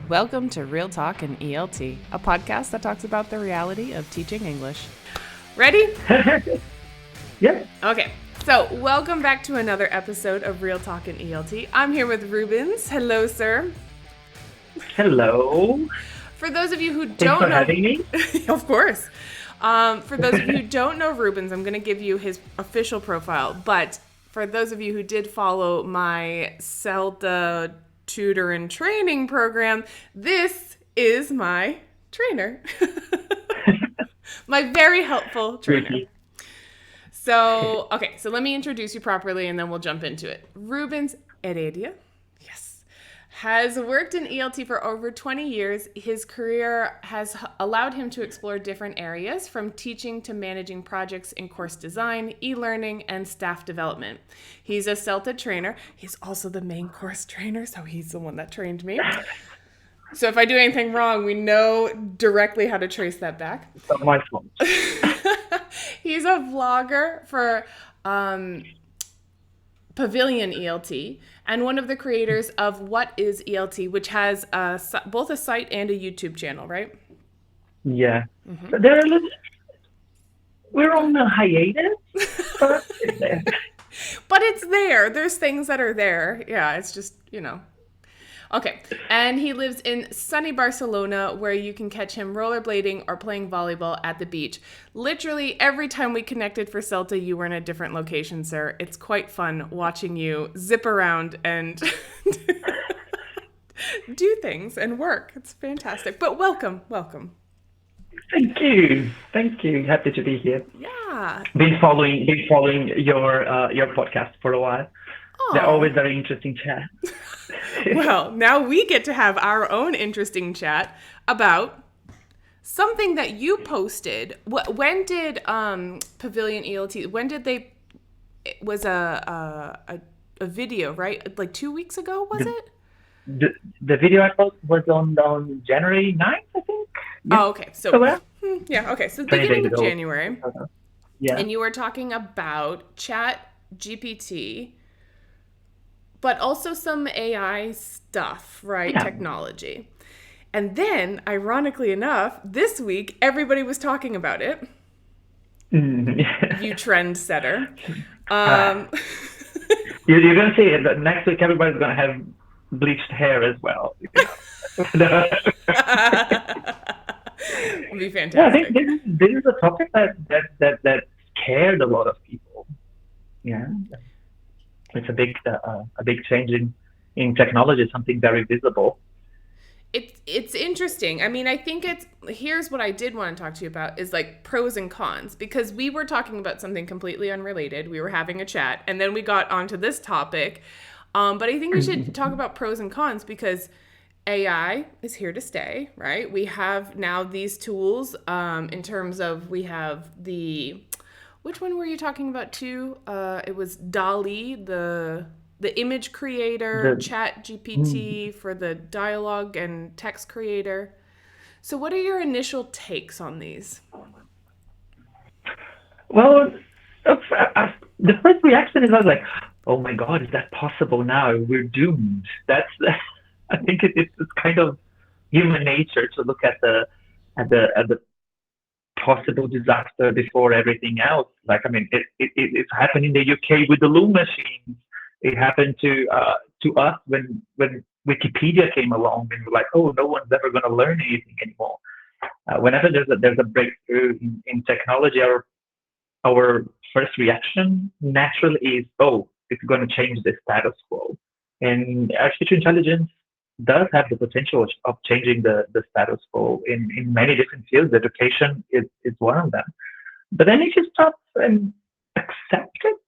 Welcome to Real Talk in ELT, a podcast that talks about the reality of teaching English. Ready? Yeah. Okay, so welcome back to another episode of Real Talk in ELT. I'm here with Rubens. Hello, sir. Hello. For those of you who Thanks don't for know, having me. of course. For those of you who don't know Rubens, I'm going to give you his official profile. But for those of you who did follow my CELTA tutor and training program, this is my trainer. My very helpful trainer. Ricky. So let me introduce you properly and then we'll jump into it. Rubens Heredia, yes, has worked in ELT for over 20 years. His career has allowed him to explore different areas from teaching to managing projects in course design, e-learning, and staff development. He's a CELTA trainer. He's also the main course trainer, so he's the one that trained me. So if I do anything wrong, we know directly how to trace that back. It's not my fault. He's a vlogger for Pavilion ELT and one of the creators of What is ELT, which has both a site and a YouTube channel, right? Yeah. Mm-hmm. So we're on a hiatus, but it's there. But it's there. There's things that are there. Yeah, it's just, Okay, and he lives in sunny Barcelona, where you can catch him rollerblading or playing volleyball at the beach. Literally every time we connected for CELTA, you were in a different location, sir. It's quite fun watching you zip around and do things and work. It's fantastic. But welcome. Thank you. Happy to be here. Yeah. Been following your podcast for a while. Aww. They're always very interesting chat. Well, now we get to have our own interesting chat about something that you posted. When did Pavilion ELT? When did they? It was a video, right? Like 2 weeks ago, was it? The video I posted was on January 9th, I think. Yeah. Oh, okay. So yeah. Okay. So the beginning of January. Yeah. And you were talking about Chat GPT. But also some AI stuff, right? Yeah. Technology. And then, ironically enough, this week, everybody was talking about it. You trendsetter. You're going to see it, but next week everybody's going to have bleached hair as well. It'll be fantastic. Yeah, I think this is a topic that scared a lot of people. Yeah. It's a big change in technology, something very visible. It's interesting. I mean, I think here's what I did want to talk to you about is like pros and cons, because we were talking about something completely unrelated. We were having a chat and then we got onto this topic. But I think we should talk about pros and cons because AI is here to stay, right? We have now these tools in terms of we have which one were you talking about too? It was DALL-E, the image creator, Chat GPT for the dialogue and text creator. So what are your initial takes on these? Well, the first reaction is I was like, oh my God, is that possible now? We're doomed. I think it's kind of human nature to look at the possible disaster before everything else. Like, I mean, it's happened in the UK with the loom machines. It happened to us when Wikipedia came along, and we're like, oh, no one's ever going to learn anything anymore. Whenever there's a breakthrough in technology, our first reaction naturally is, oh, it's going to change the status quo. And artificial intelligence does have the potential of changing the status quo in many different fields. Education is one of them. But then if you stop and accept it,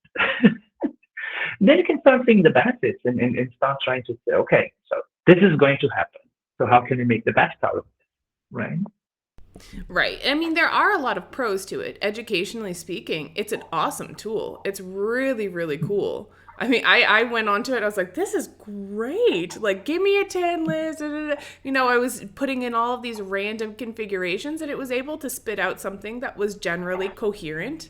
then you can start seeing the benefits and start trying to say, okay, so this is going to happen. So how can we make the best out of it, right? Right. I mean, there are a lot of pros to it. Educationally speaking, it's an awesome tool. It's really, really cool. I mean, I went onto it. I was like, this is great. Like, give me a 10 list. I was putting in all of these random configurations and it was able to spit out something that was generally coherent,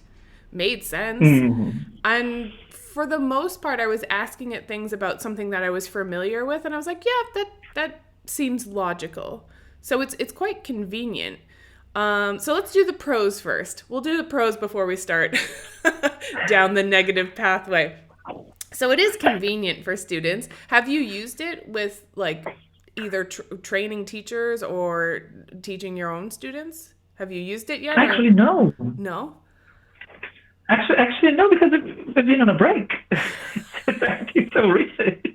made sense. Mm-hmm. And for the most part, I was asking it things about something that I was familiar with. And I was like, yeah, that seems logical. So it's quite convenient. So let's do the pros first. We'll do the pros before we start down the negative pathway. So it is convenient for students. Have you used it with like either training teachers or teaching your own students? Have you used it yet? Actually, no. No? Actually, no, because we've been on a break. It's actually so recent.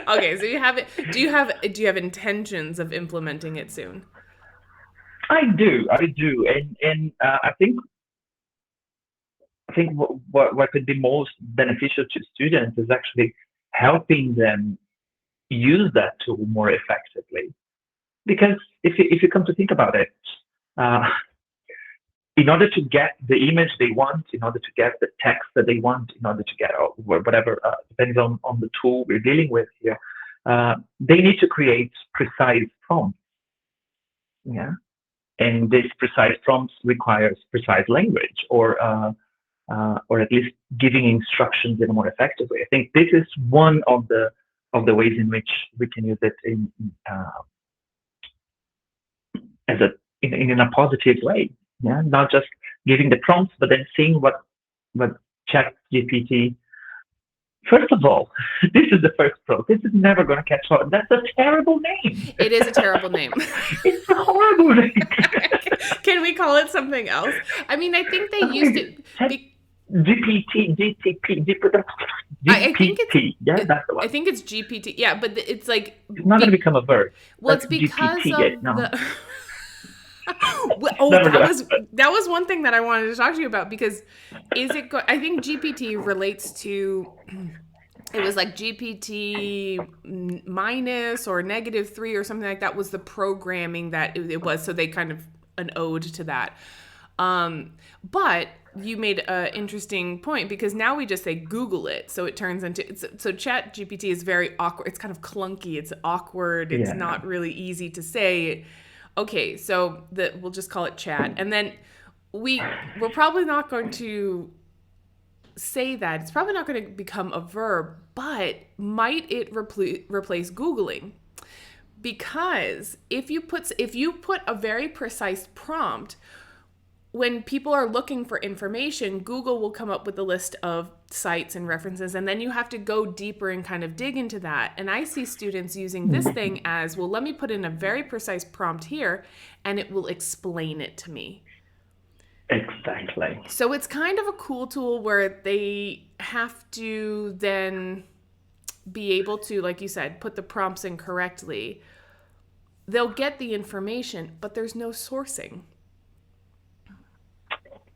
Okay, so you have it. Do you have intentions of implementing it soon? I do, and I think what could be most beneficial to students is actually helping them use that tool more effectively. Because if you come to think about it, uh, in order to get the image they want, in order to get the text that they want, in order to get whatever, depends on the tool we're dealing with here, they need to create precise prompts. Yeah. And this precise prompts requires precise language, or at least giving instructions in a more effective way. I think this is one of the ways in which we can use it in a positive way. Yeah, not just giving the prompts, but then seeing what Chat GPT. First of all, this is the first pro. This is never going to catch on. That's a terrible name. It is a terrible name. It's a horrible name. Can we call it something else? I mean, I think they used it. GPT. I think That's the one. I think it's GPT. Yeah, but it's like it's not going to become a verb. Well, it's because GPT, of no. the. That was one thing that I wanted to talk to you about, because I think GPT relates to, it was like GPT minus or -3 or something like that was the programming that it was, so they kind of an ode to that. But you made an interesting point, because now we just say Google it, so it turns into so Chat GPT is very awkward. It's kind of clunky. It's awkward. It's not really easy to say. Okay, so we'll just call it Chat, and then we're probably not going to say that. It's probably not going to become a verb, but might it replace Googling? Because if you put a very precise prompt, when people are looking for information, Google will come up with a list of sites and references, and then you have to go deeper and kind of dig into that. And I see students using this thing as, well, let me put in a very precise prompt here, and it will explain it to me. Exactly. So it's kind of a cool tool where they have to then be able to, like you said, put the prompts in correctly. They'll get the information, but there's no sourcing.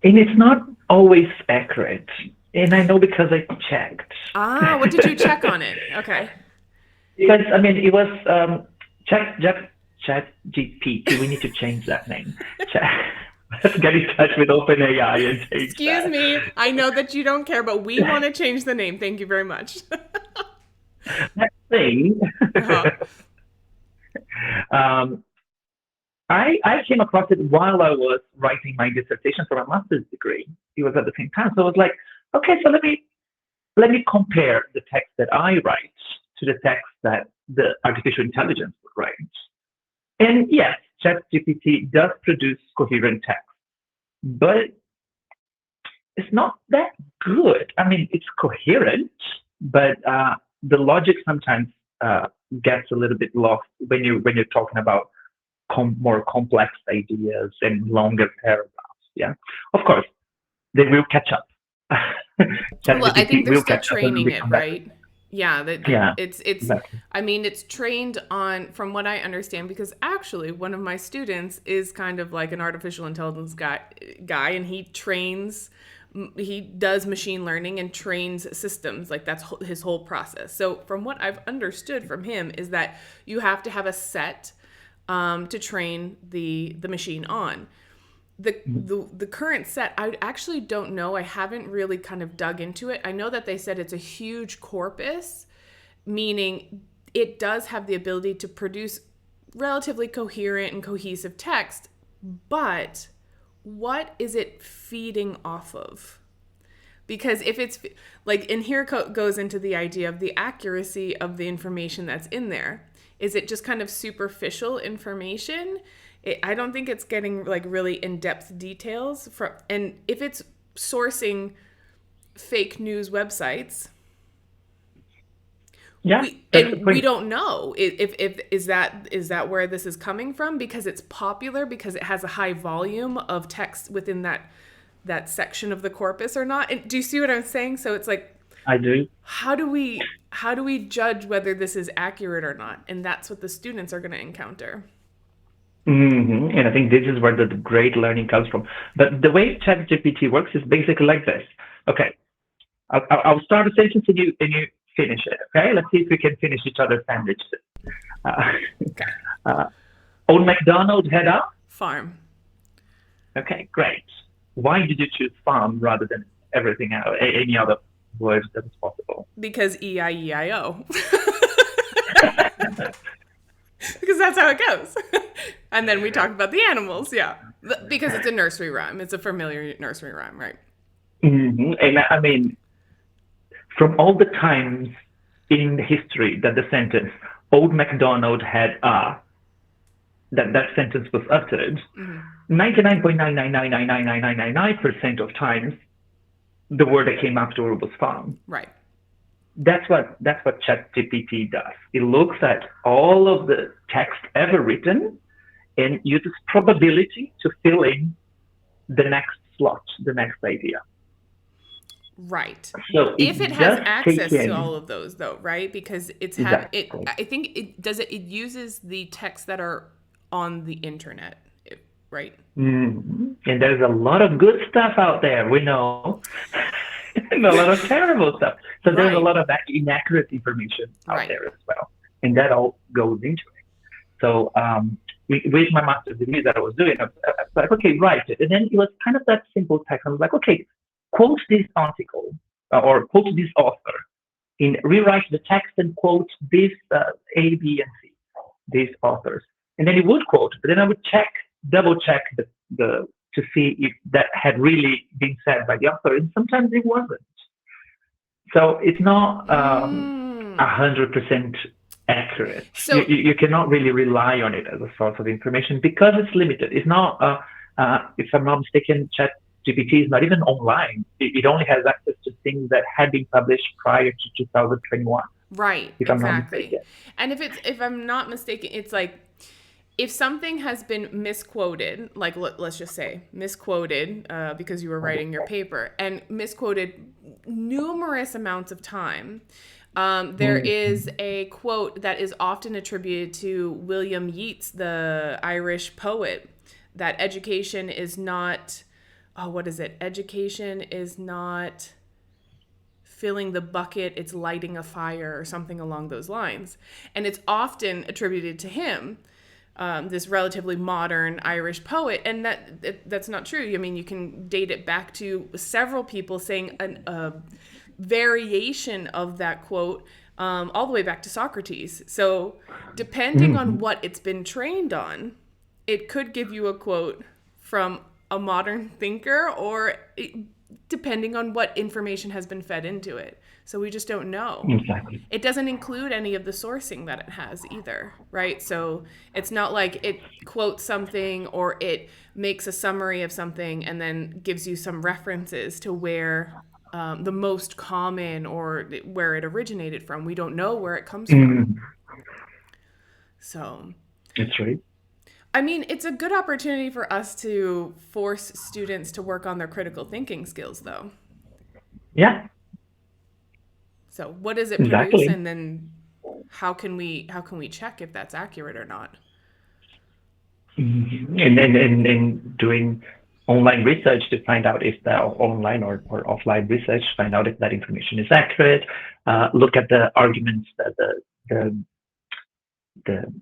And it's not always accurate. And I know because I checked. What did you check on it? Okay. Because, I mean, it was Chat GPT. We need to change that name. Let's get in touch with OpenAI and change Excuse me. I know that you don't care, but we want to change the name. Thank you very much. That thing. I came across it while I was writing my dissertation for my master's degree. It was at the same time. So I was like, okay, so let me compare the text that I write to the text that the artificial intelligence would write. And yes, ChatGPT does produce coherent text, but it's not that good. I mean, it's coherent, but the logic sometimes gets a little bit lost when you're talking about more complex ideas and longer paragraphs. Yeah, of course, they will catch up. Well, I think they're still training it, right? Yeah, it's exactly. I mean, it's trained on, from what I understand, because actually one of my students is kind of like an artificial intelligence guy, and he does machine learning and trains systems. Like, that's his whole process. So from what I've understood from him is that you have to have a set to train the machine on. The current set, I actually don't know. I haven't really kind of dug into it. I know that they said it's a huge corpus, meaning it does have the ability to produce relatively coherent and cohesive text, but what is it feeding off of? Because if it's like, and here goes into the idea of the accuracy of the information that's in there. Is it just kind of superficial information? I don't think it's getting like really in-depth details from, and if it's sourcing fake news websites, Yeah, that's the we point. don't know if is that where this is coming from, because it's popular, because it has a high volume of text within that section of the corpus or not. And do you see what I'm saying? So it's like, I do. how do we judge whether this is accurate or not? And that's what the students are going to encounter. And I think this is where the great learning comes from. But the way Chat GPT works is basically like this. Okay, I'll start a sentence and you finish it. Okay, let's see if we can finish each other's sandwiches. Uh, Okay. Old MacDonald had a. Farm. Okay, great. Why did you choose farm rather than everything else, any other words that was possible? Because E-I-E-I-O. Because that's how it goes. And then we talk about the animals, yeah. Because it's a nursery rhyme. It's a familiar nursery rhyme, right? And I mean, from all the times in history that the sentence "Old MacDonald had a," that sentence was uttered, 99.999999999% of times, the word that came after was farm. Right. That's what Chat GPT does. It looks at all of the text ever written and uses probability to fill in the next slot, the next idea. Right. So If it has does access take to in all of those, though, right? Because it's exactly. I think it uses the texts that are on the internet, right? And there's a lot of good stuff out there, we know, and a lot of terrible stuff. So there's a Right. lot of inaccurate information out Right. there as well, and that all goes into it. So with my master's degree that I was doing, I was like, okay, write it. And then it was kind of that simple text. I was like, okay, quote this article or quote this author, and rewrite the text and quote this A, B, and C, these authors. And then it would quote, but then I would double check the to see if that had really been said by the author, and sometimes it wasn't. So it's not 100% accurate. So You cannot really rely on it as a source of information because it's limited. It's not, if I'm not mistaken, Chat GPT is not even online. It only has access to things that had been published prior to 2021. right, If I'm not exactly. mistaken. And if I'm not mistaken, it's like, if something has been misquoted, like let's just say misquoted because you were writing your paper, and misquoted numerous amounts of time, there is a quote that is often attributed to William Yeats, the Irish poet, that education is not, what is it? Education is not filling the bucket, it's lighting a fire, or something along those lines. And it's often attributed to him, this relatively modern Irish poet, and that's not true. I mean, you can date it back to several people saying a variation of that quote, all the way back to Socrates. So depending on what it's been trained on, it could give you a quote from a modern thinker, or depending on what information has been fed into it. So we just don't know. Exactly. It doesn't include any of the sourcing that it has either, right? So it's not like it quotes something or it makes a summary of something and then gives you some references to where the most common or where it originated from. We don't know where it comes from. So That's right. I mean, it's a good opportunity for us to force students to work on their critical thinking skills, though. Yeah. So what does it Exactly. produce, and then how can we check if that's accurate or not? And doing online research to find out if that online or offline research, find out if that information is accurate. Look at the arguments that the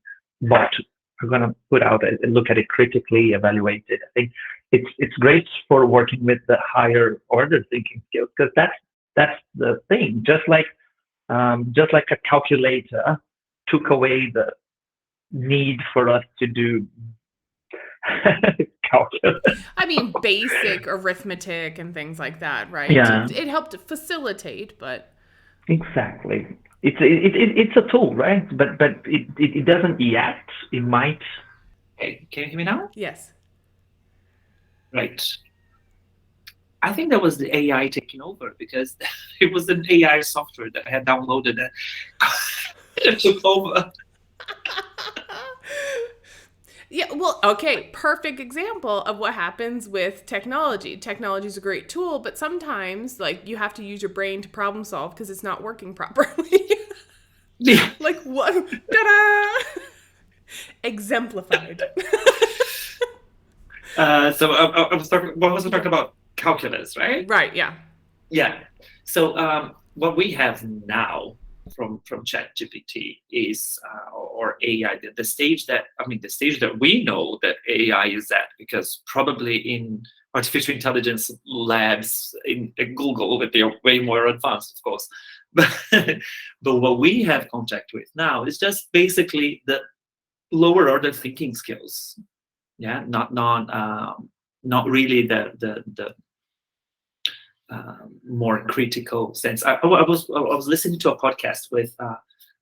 bot are going to put out and look at it critically, evaluate it. I think it's great for working with the higher order thinking skills, because that's the thing. Just like a calculator took away the need for us to do calculus. I mean, basic arithmetic and things like that, right? Yeah. It helped to facilitate, but Exactly. it's a tool, right? But it doesn't yet. It might. Okay, can you hear me now? Yes. Right. I think that was the AI taking over because it was an AI software that I had downloaded that took over. Yeah, well, okay, perfect example of what happens with technology. Technology is a great tool, but sometimes, like, you have to use your brain to problem solve because it's not working properly. Yeah. Like, what? Ta-da! Exemplified. So I was talking. What was I talking about? Calculus, right? Right, yeah. Yeah. So what we have now from Chat GPT is or AI, the stage that the stage that we know that AI is at, because probably in artificial intelligence labs in Google, that they are way more advanced, of course. But what we have contact with now is just basically the lower order thinking skills. Yeah, not really the more critical sense. I was listening to a podcast with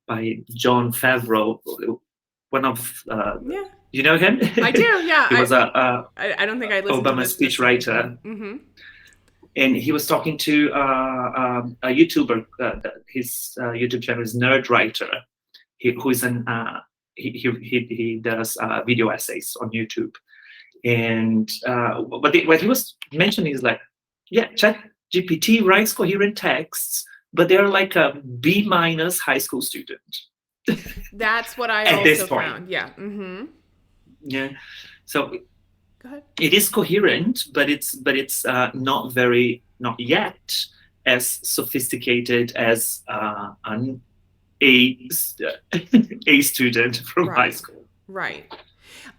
by John Favreau, one of Yeah. you know him? I do, yeah. He was I don't think I listened to Obama this speechwriter, Mm-hmm. and he was talking to a YouTuber. His YouTube channel is Nerd Writer. Who is an he does video essays on YouTube, and what he was mentioning is like, yeah, Chat GPT writes coherent texts, but they're like a B minus high school student. That's what I At this also point. found. Yeah. Mm-hmm. Yeah, so Go ahead. it is coherent, but it's not yet as sophisticated as an A student from high school. Right.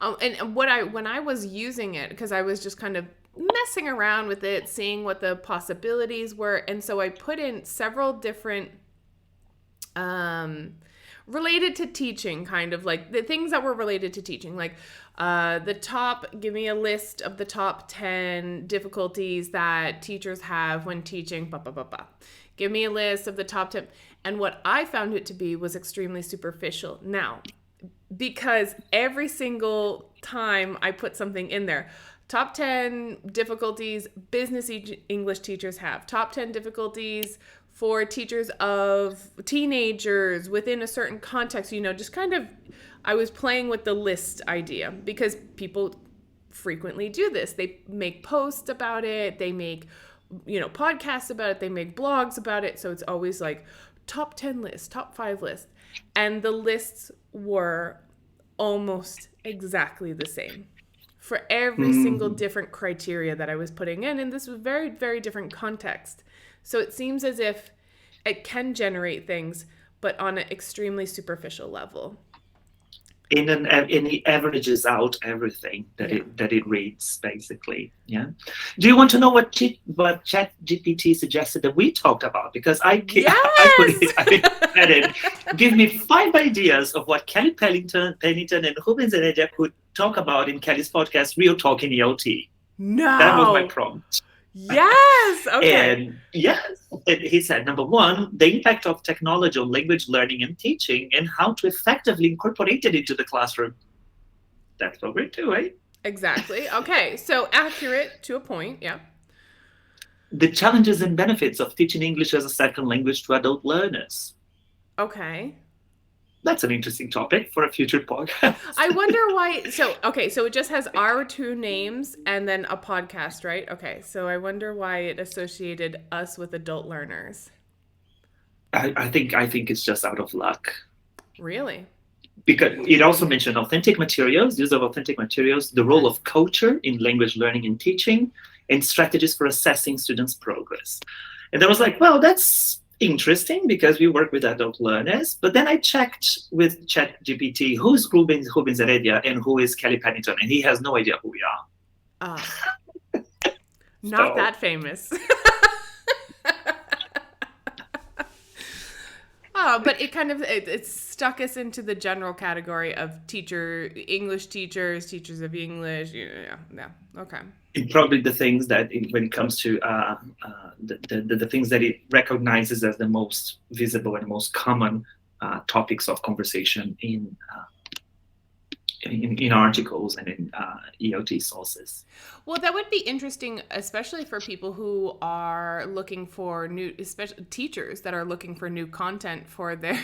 And when I was using it, because I was just kind of messing around with it, seeing what the possibilities were, and so I put in several different related to teaching, kind of like the things that were related to teaching, like give me a list of the top 10 difficulties that teachers have when teaching, blah, blah, blah, blah. Give me a list of the top 10. And what I found it to be was extremely superficial. Now, because every single time I put something in there, top 10 difficulties business English teachers have, top 10 difficulties for teachers of teenagers within a certain context, just kind of, I was playing with the list idea because people frequently do this. They make posts about it, they make, podcasts about it, they make blogs about it. So it's always like top 10 list, top 5 list. And the lists were almost exactly the same for every single different criteria that I was putting in. And this was very, very different context. So it seems as if it can generate things, but on an extremely superficial level. And it averages out everything that it reads, basically. Yeah. Do you want to know what Chat GPT suggested that we talked about? Because I said it. Give me 5 ideas of what Kelly Pennington and Rubens Heredia could talk about in Kelly's podcast, Real Talk in ELT. No. That was my prompt. Yes. Okay. And yes, he said, number 1, the impact of technology on language learning and teaching and how to effectively incorporate it into the classroom. That's what we do, right? Exactly. Okay. So accurate to a point. Yeah. The challenges and benefits of teaching English as a second language to adult learners. Okay. That's an interesting topic for a future podcast. I wonder why. So it just has our 2 names and then a podcast, right? Okay. So I wonder why it associated us with adult learners. I think it's just out of luck. Really? Because it also mentioned authentic materials, use of authentic materials, the role of culture in language learning and teaching, and strategies for assessing students' progress. And I was like, well, that's interesting because we work with adult learners. But then I checked with Chat GPT, who's Rubens Heredia and who is Kelly Pennington, and he has no idea who we are. Not that famous. Oh, but it kind of it stuck us into the general category of English teachers, teachers of English. Yeah. Okay. Probably the things that when it comes to the things that it recognizes as the most visible and most common topics of conversation in articles and in EOT sources. Well, that would be interesting, especially for people who are looking for new, especially teachers that are looking for new content for their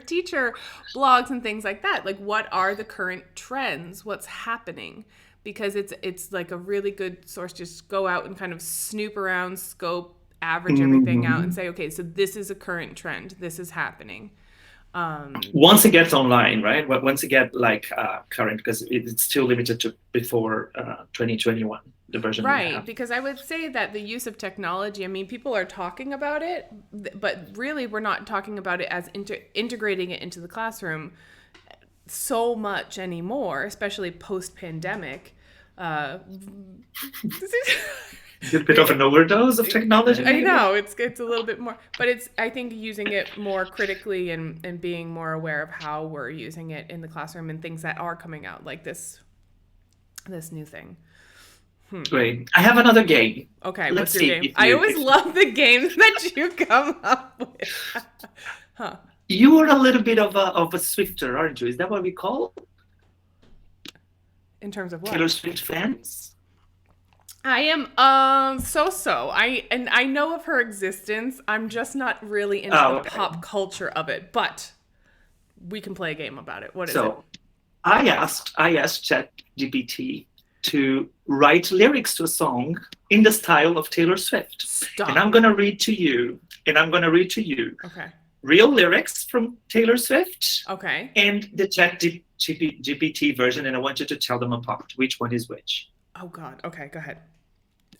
teacher blogs and things like that. Like, what are the current trends? What's happening? Because it's like a really good source to just go out and kind of snoop around, scope, average everything out, and say, okay, so this is a current trend. This is happening. Once it gets online, right? Once it gets current, because it's still limited to before 2021, the version we right? have. Because I would say that the use of technology, I mean, people are talking about it, but really we're not talking about it as integrating it into the classroom so much anymore, especially post-pandemic. A bit of an overdose of technology. I know it's a little bit more, but it's, I think, using it more critically and being more aware of how we're using it in the classroom and things that are coming out, like this new thing. Great. I have another game. Okay, Let's what's your game? I always love the games that you come up with. Huh. You are a little bit of a Swifter, aren't you? Is that what we call? In terms of what? Taylor Swift fans? I am so. I know of her existence. I'm just not really into the pop culture of it, but we can play a game about it. What is it? So I asked Chat GPT to write lyrics to a song in the style of Taylor Swift. Stop. And I'm gonna read to you. Okay. Real lyrics from Taylor Swift. Okay. And the Chat GPT version, and I want you to tell them apart. Which one is which? Oh God. Okay, go ahead.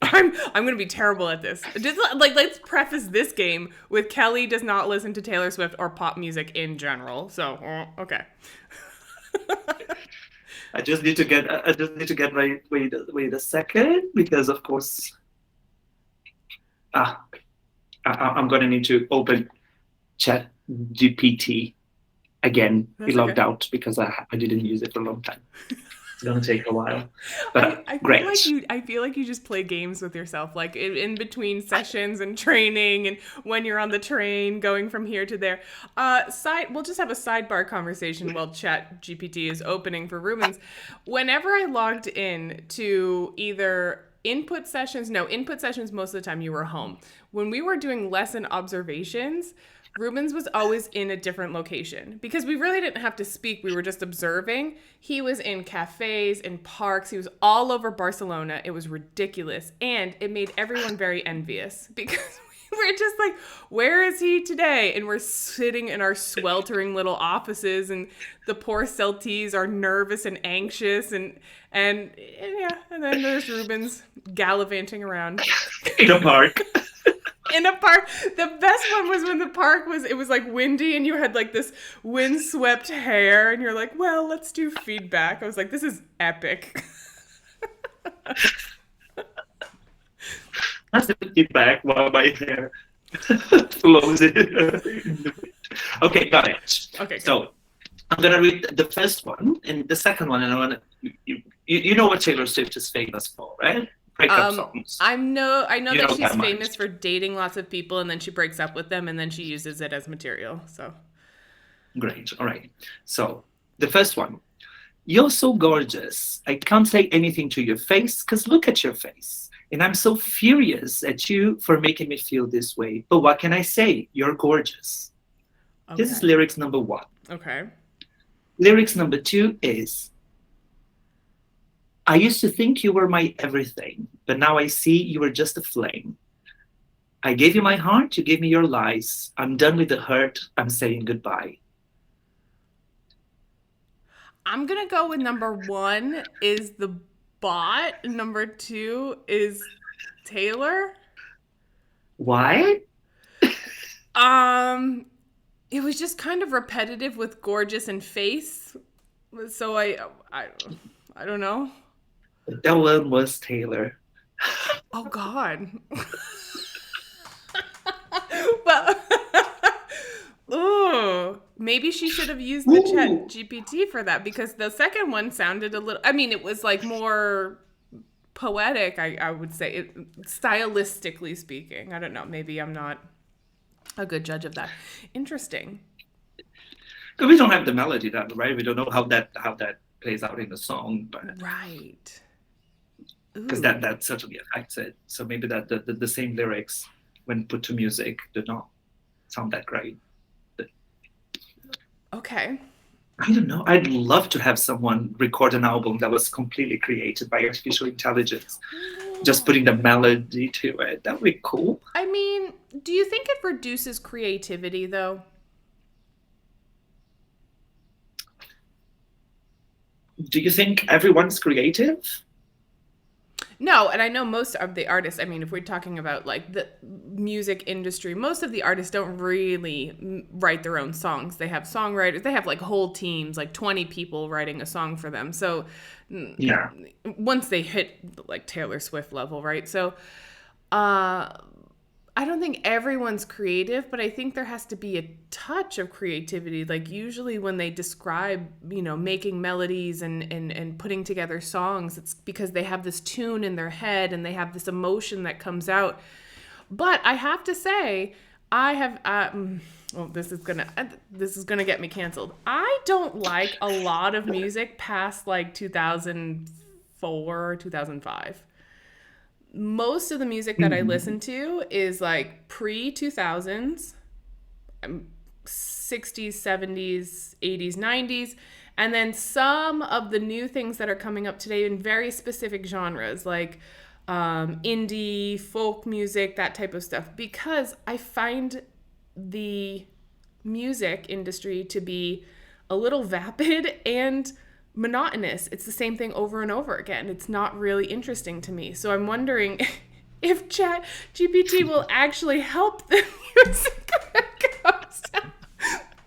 I'm gonna be terrible at this. Just let's preface this game with Kelly does not listen to Taylor Swift or pop music in general. So okay. I just need to get my wait a second, because of course I'm gonna need to open Chat GPT again. It logged out because I didn't use it for a long time. It's gonna take a while, but great. I feel like you just play games with yourself, like in between sessions and training, and when you're on the train going from here to there. We'll just have a sidebar conversation while Chat GPT is opening for Rubens. Whenever I logged in to either input sessions most of the time you were home. When we were doing lesson observations, Rubens was always in a different location because we really didn't have to speak. We were just observing. He was in cafes, in parks. He was all over Barcelona. It was ridiculous. And it made everyone very envious because we were just like, where is he today? And we're sitting in our sweltering little offices, and the poor Celties are nervous and anxious. And then there's Rubens gallivanting around. In a park. In a park. The best one was when the park was like windy and you had like this windswept hair and you're like, well, let's do feedback. I was like, this is epic. That's the feedback while my hair flows in the wind. Okay, got it. Okay. So I'm gonna read the first one and the second one, and I wanna you know what Taylor Swift is famous for, right? Breakup songs. I know that she's famous for dating lots of people and then she breaks up with them and then she uses it as material. So great. All right. So the first one. You're so gorgeous. I can't say anything to your face because look at your face. And I'm so furious at you for making me feel this way. But what can I say? You're gorgeous. Okay. This is lyrics number 1. Okay. Lyrics number 2 is, I used to think you were my everything, but now I see you were just a flame. I gave you my heart, you gave me your lies. I'm done with the hurt, I'm saying goodbye. I'm going to go with number 1 is the bot, and number 2 is Taylor. Why? It was just kind of repetitive with gorgeous and face. So I don't know. That one was Taylor. Oh God. Well, ooh, maybe she should have used the Chat Ooh. GPT for that, because the second one sounded a little, I mean, it was like more poetic, I would say, stylistically speaking. I don't know. Maybe I'm not a good judge of that. Interesting. Because we don't have the melody that, right? We don't know how that plays out in the song, but Right. because Ooh. that certainly affects it. So maybe that the same lyrics, when put to music, do not sound that great. Okay. I don't know. I'd love to have someone record an album that was completely created by artificial intelligence, just putting the melody to it. That would be cool. I mean, do you think it reduces creativity, though? Do you think everyone's creative? No, and I know most of the artists, I mean, if we're talking about like the music industry, most of the artists don't really write their own songs. They have songwriters, they have like whole teams, like 20 people writing a song for them. So Yeah. once they hit like Taylor Swift level, right? So I don't think everyone's creative, but I think there has to be a touch of creativity. Like usually when they describe, making melodies and putting together songs, it's because they have this tune in their head and they have this emotion that comes out. But I have to say, I have, well, this is gonna get me canceled. I don't like a lot of music past like 2004, 2005. Most of the music that I listen to is like pre 2000s, 60s, 70s, 80s, 90s, and then some of the new things that are coming up today in very specific genres like indie, folk music, that type of stuff, because I find the music industry to be a little vapid and monotonous. It's the same thing over and over again. It's not really interesting to me. So I'm wondering if Chat GPT will actually help the music that comes out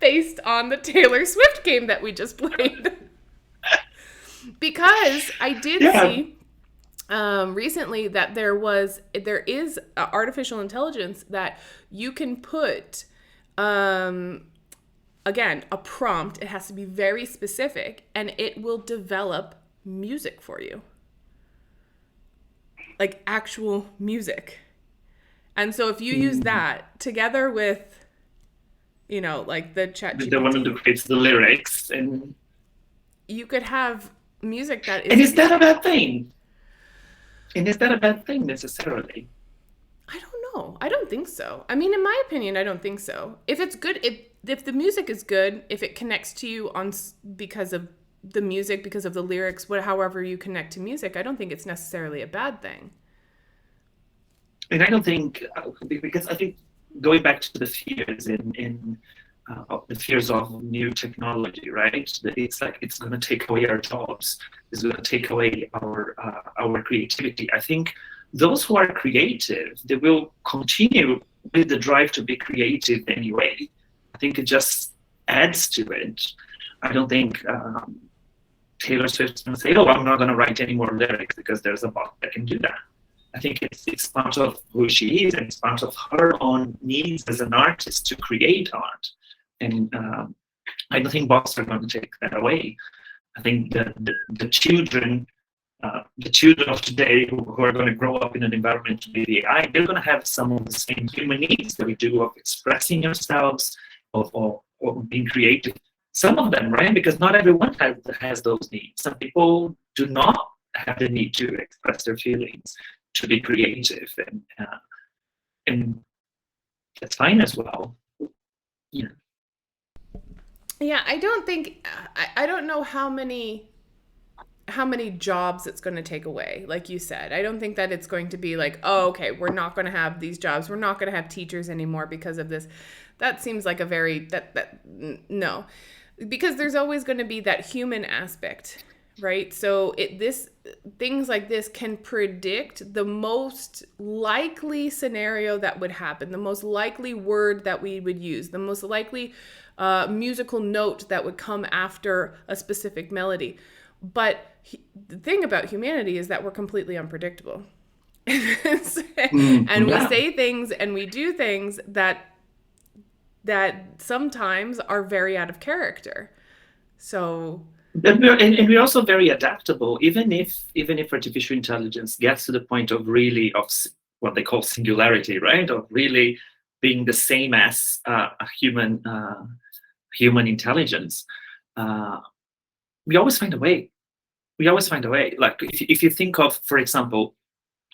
based on the Taylor Swift game that we just played. Because I did see recently that there is artificial intelligence that you can put again, a prompt. It has to be very specific, and it will develop music for you. Like actual music. And so if you use that together with, like the Chat GPT, The one who creates the lyrics, and you could have music that is... And is that a bad thing? And is that a bad thing necessarily? I don't know. I don't think so. I mean, in my opinion, I don't think so. If it's good, if the music is good, if it connects to you because of the music, because of the lyrics, however you connect to music, I don't think it's necessarily a bad thing. And I don't think, because I think going back to the fears in the fears of new technology, right? It's like it's going to take away our jobs. It's going to take away our creativity. I think those who are creative, they will continue with the drive to be creative anyway. I think it just adds to it. I don't think Taylor Swift's going to say, "Oh, I'm not going to write any more lyrics because there's a bot that can do that." I think it's part of who she is, and it's part of her own needs as an artist to create art. And I don't think bots are going to take that away. I think the children of today who are going to grow up in an environment with AI, they're going to have some of the same human needs that we do of expressing yourselves, of being creative. Some of them, right? Because not everyone has those needs. Some people do not have the need to express their feelings, to be creative, and that's fine as well. Yeah. Yeah, I don't think I don't know how many jobs it's going to take away. Like you said, I don't think that it's going to be like, oh, okay, we're not going to have these jobs. We're not going to have teachers anymore because of this. That seems like a very no, because there's always going to be that human aspect, right? So things like this can predict the most likely scenario that would happen, the most likely word that we would use, the most likely musical note that would come after a specific melody. But the thing about humanity is that we're completely unpredictable. And we say things and we do things that that sometimes are very out of character. So And we're also very adaptable, even if artificial intelligence gets to the point of really what they call singularity, right? Of really being the same as a human intelligence. We always find a way. We always find a way. Like if you think of, for example,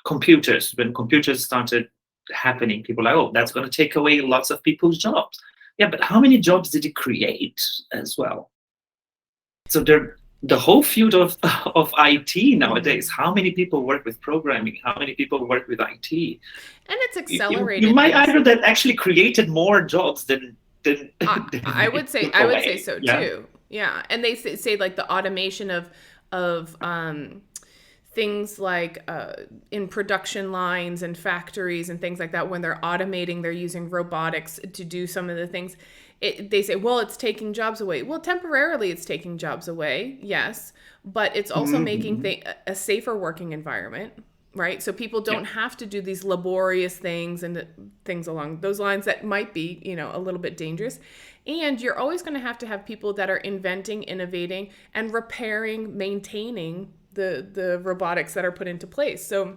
computers. When computers started happening, people were like, oh, that's going to take away lots of people's jobs. Yeah, but how many jobs did it create as well? So the whole field of IT nowadays, how many people work with programming? How many people work with IT? And it's accelerated. You might argue that actually created more jobs than I would say so too. Yeah. And they say like the automation of things like in production lines and factories and things like that, when they're automating, they're using robotics to do some of the things. They say, well, it's taking jobs away. Well, temporarily it's taking jobs away, yes, but it's also making a safer working environment, right? So people don't have to do these laborious things and things along those lines that might be, a little bit dangerous. And you're always going to have people that are inventing, innovating, and repairing, maintaining the robotics that are put into place. So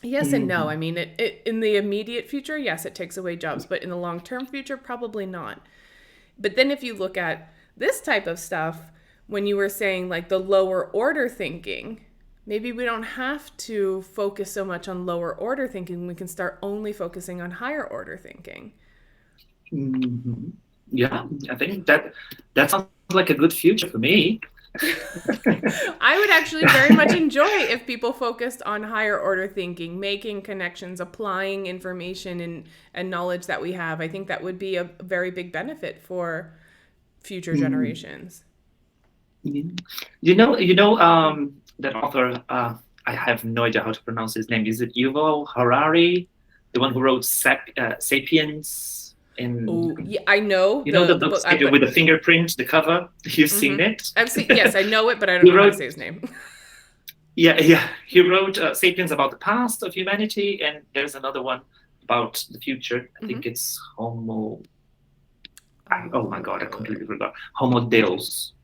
yes and no. I mean, it in the immediate future, yes, it takes away jobs, but in the long-term future, probably not. But then if you look at this type of stuff, when you were saying like the lower order thinking, maybe we don't have to focus so much on lower order thinking. We can start only focusing on higher order thinking. Mm-hmm. Yeah, I think that sounds like a good future for me. I would actually very much enjoy if people focused on higher order thinking, making connections, applying information and knowledge that we have. I think that would be a very big benefit for future generations. You know, that author, I have no idea how to pronounce his name. Is it Yuval Harari, the one who wrote Sapiens? Yeah, I know. The book with the fingerprint, the cover. You've seen it? I've seen. Yes, I know it, but I don't know how to say his name. Yeah. He wrote *Sapiens* about the past of humanity, and there's another one about the future. I think it's Homo. Oh my God, I completely forgot. Homo Deus.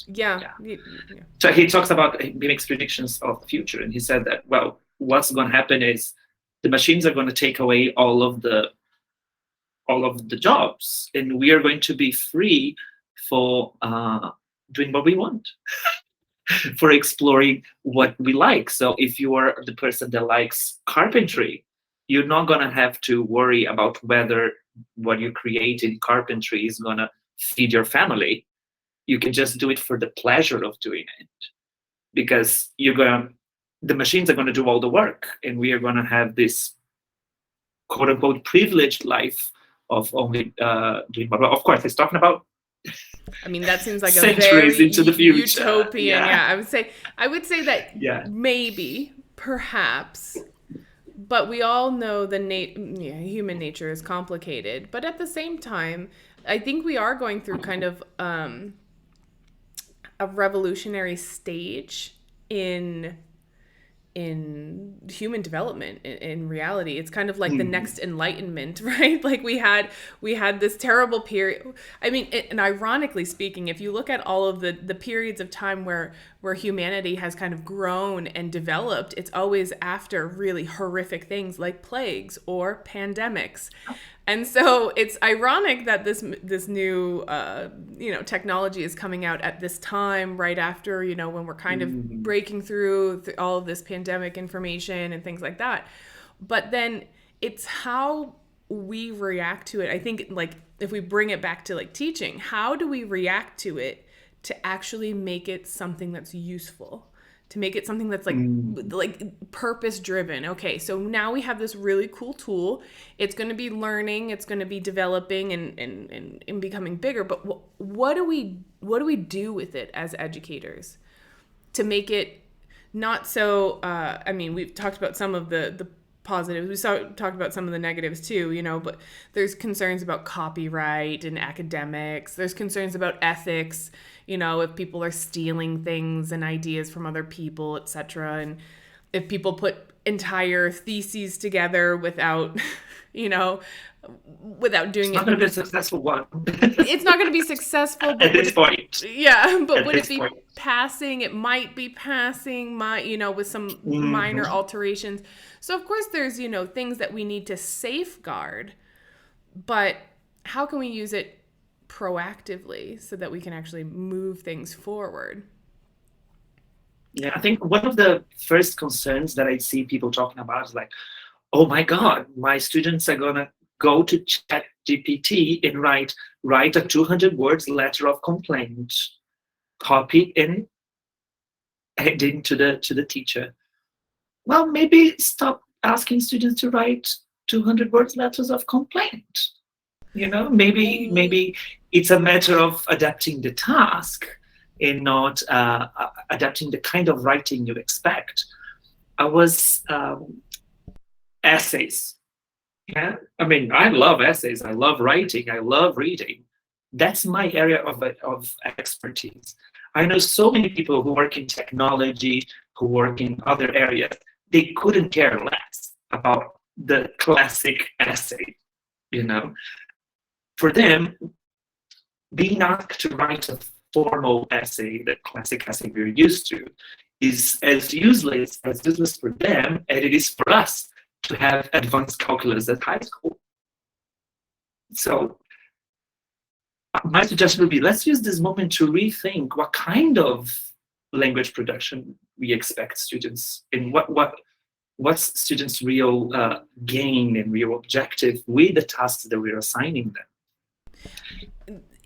Yeah. So he talks about, he makes predictions of the future, and he said that, well, what's going to happen is the machines are going to take away all of the jobs, and we are going to be free for doing what we want, for exploring what we like. So if you are the person that likes carpentry, you're not going to have to worry about whether what you create in carpentry is going to feed your family. You can just do it for the pleasure of doing it, because the machines are going to do all the work, and we are going to have this quote unquote privileged life of only doing blah, blah. Of course, he's talking about. I mean, that seems like a very into the future. Utopian. Yeah, I would say that maybe, perhaps, but we all know human nature is complicated. But at the same time, I think we are going through kind of a revolutionary stage in human development. In reality, it's kind of like the next enlightenment, right? Like we had this terrible period. I mean, and ironically speaking, if you look at all of the periods of time where humanity has kind of grown and developed, it's always after really horrific things like plagues or pandemics. And so it's ironic that this new technology is coming out at this time, right after when we're kind of breaking through all of this pandemic information and things like that. But then it's how we react to it. I think, like, if we bring it back to like teaching, how do we react to it to actually make it something that's useful? To make it something that's like purpose driven. Okay, so now we have this really cool tool. It's going to be learning. It's going to be developing and becoming bigger. But what do we do with it as educators to make it not so? I mean, we've talked about some of the positives. We talked about some of the negatives too. But there's concerns about copyright and academics. There's concerns about ethics. If people are stealing things and ideas from other people, etc. And if people put entire theses together without, without doing It's not going to be a successful one. It's not going to be successful. But at this point. Yeah, but at would this it be point. passing? It might be passing, with some minor alterations. So of course there's, things that we need to safeguard, but how can we use it proactively so that we can actually move things forward? Yeah, I think one of the first concerns that I see people talking about is like, oh my God, my students are going to go to Chat GPT and write a 200 words letter of complaint, copy and head into the teacher. Well, maybe stop asking students to write 200 words letters of complaint. Maybe it's a matter of adapting the task and not adapting the kind of writing you expect. I was essays. Yeah, I mean, I love essays. I love writing. I love reading. That's my area of expertise. I know so many people who work in technology, who work in other areas. They couldn't care less about the classic essay. For them, being asked to write a formal essay, the classic essay we're used to, is as useless for them as it is for us to have advanced calculus at high school. So my suggestion would be, let's use this moment to rethink what kind of language production we expect students, and what's students' real gain and real objective with the tasks that we're assigning them.